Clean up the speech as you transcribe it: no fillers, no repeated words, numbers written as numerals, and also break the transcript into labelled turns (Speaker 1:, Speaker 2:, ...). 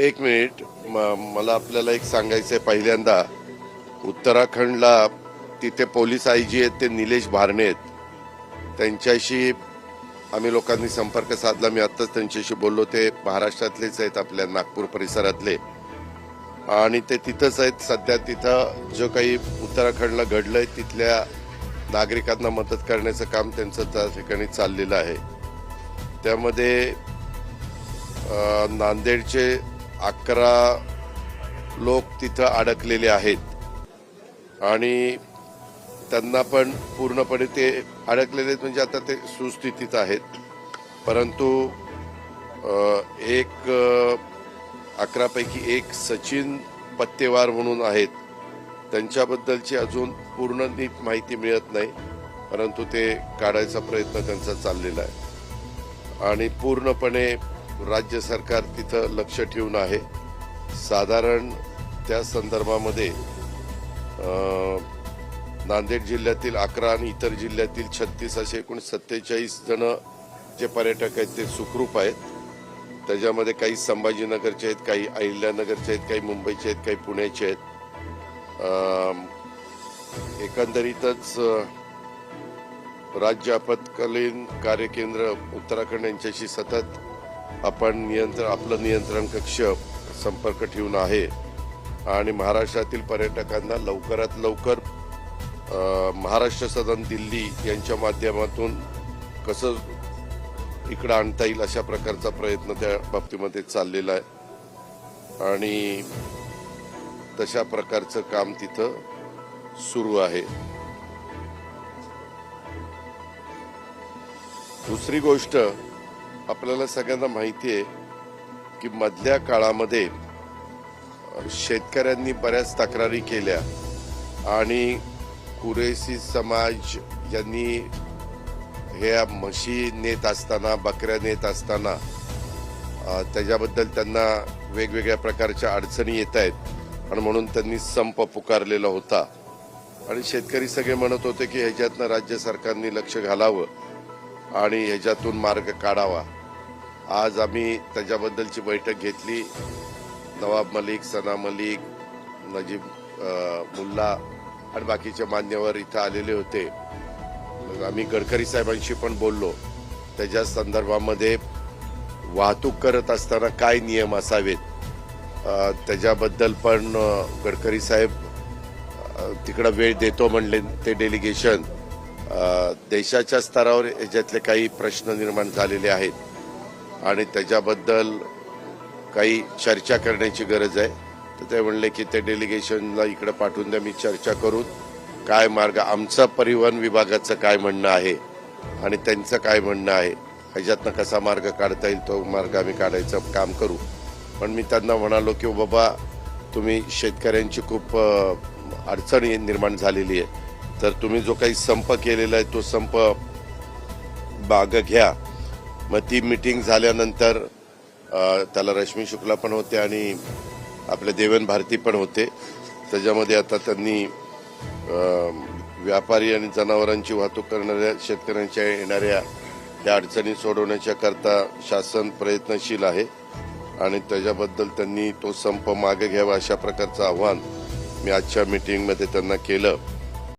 Speaker 1: एक मिनिट मला आपल्याला एक सांगायचं आहे. पहिल्यांदा उत्तराखंडला तिथे पोलीस आयजी आहेत ते निलेश भारणे आहेत. त्यांच्याशी आम्ही लोकांनी संपर्क साधला. मी आत्ताच त्यांच्याशी बोललो. ते महाराष्ट्रातलेच आहेत, आपल्या नागपूर परिसरातले, आणि ते तिथंच आहेत सध्या. तिथं जो काही उत्तराखंडला घडलंय तिथल्या नागरिकांना मदत करण्याचं काम त्यांचं त्या ठिकाणी चाललेलं आहे. त्यामध्ये नांदेडचे 11 लोक तिथं अडकलेले आहेत आणि त्यांना पण पूर्णपणे ते अडकलेले आहेत, म्हणजे आता ते सुस्थितीत आहेत. परंतु एक 11 पैकी एक सचिन पत्तेवार म्हणून आहेत. त्यांच्याबद्दलची अजून पूर्ण नीट माहिती मिळत नाही, परंतु ते काढायचा प्रयत्न त्यांचा चाललेला आहे आणि पूर्णपणे राज्य सरकार तिथं लक्ष ठेवून आहे. साधारण त्या संदर्भामध्ये नांदेड जिल्ह्यातील 11 आणि इतर जिल्ह्यातील 36 असे एकूण 47 जण जे पर्यटक आहेत ते सुखरूप आहेत. त्याच्यामध्ये काही संभाजीनगरचे आहेत, काही अहिल्यानगरचे आहेत, काही मुंबईचे आहेत, काही पुण्याचे आहेत. एकंदरीतच राज्य आपत्कालीन कार्यकेंद्र उत्तराखंड यांच्याशी सतत आपण आपलं नियंत्रण कक्ष संपर्क ठेवून आहे आणि महाराष्ट्रातील पर्यटकांना लवकरात लवकर महाराष्ट्र सदन दिल्ली यांच्या माध्यमातून कसं इकडं आणता येईल अशा प्रकारचा प्रयत्न त्या बाबतीमध्ये चाललेला आहे आणि तशा प्रकारचं काम तिथं सुरू आहे. दुसरी गोष्ट, आपल्याला सगळ्यांना माहिती आहे की मधल्या काळामध्ये शेतकऱ्यांनी बऱ्याच तक्रारी केल्या आणि कुरेशी समाज यांनी ह्या म्हशी नेत असताना, बकऱ्या नेत असताना त्याच्याबद्दल त्यांना वेगवेगळ्या प्रकारच्या अडचणी येत आहेत आणि म्हणून त्यांनी संप पुकारलेला होता आणि शेतकरी सगळे म्हणत होते की ह्याच्यातनं राज्य सरकारने लक्ष घालावं आणि ह्याच्यातून मार्ग काढावा. आज आम्ही त्याच्याबद्दलची बैठक घेतली. नवाब मलिक, सना मलिक, नजीब मुल्ला आणि बाकीचे मान्यवर इथं आलेले होते. आम्ही गडकरी साहेबांशी पण बोललो. त्याच्या संदर्भामध्ये वाहतूक करत असताना काय नियम असावेत त्याच्याबद्दल पण गडकरी साहेब तिकडं वेळ देतो म्हणले. ते डेलिगेशन देशाच्या स्तरावर याच्यातले काही प्रश्न निर्माण झालेले आहेत आणि त्याच्याबद्दल काही चर्चा करण्याची गरज आहे. तर ते म्हणले की ते डेलिगेशनला इकडे पाठवून द्या, मी चर्चा करून काय मार्ग, आमचं परिवहन विभागाचं काय म्हणणं आहे आणि त्यांचं काय म्हणणं आहे, ह्याच्यातनं कसा मार्ग काढता येईल तो मार्ग आम्ही काढायचं काम करू. पण मी त्यांना म्हणालो की बाबा, तुम्ही शेतकऱ्यांची खूप अडचणी निर्माण झालेली आहे, तर तुम्ही जो काही संप केलेला आहे तो संप मागं घ्या. मग ती मीटिंग झाल्यानंतर त्याला रश्मी शुक्ला पण होते आणि आपले देवेन भारती पण होते. त्याच्यामध्ये आता त्यांनी व्यापारी आणि जनावरांची वाहतूक करणाऱ्या शेतकऱ्यांच्या येणाऱ्या या अडचणी सोडवण्याच्या करता शासन प्रयत्नशील आहे आणि त्याच्याबद्दल त्यांनी तो संप मागे घ्यावा अशा प्रकारचं आव्हान मी आजच्या मीटिंगमध्ये त्यांना केलं.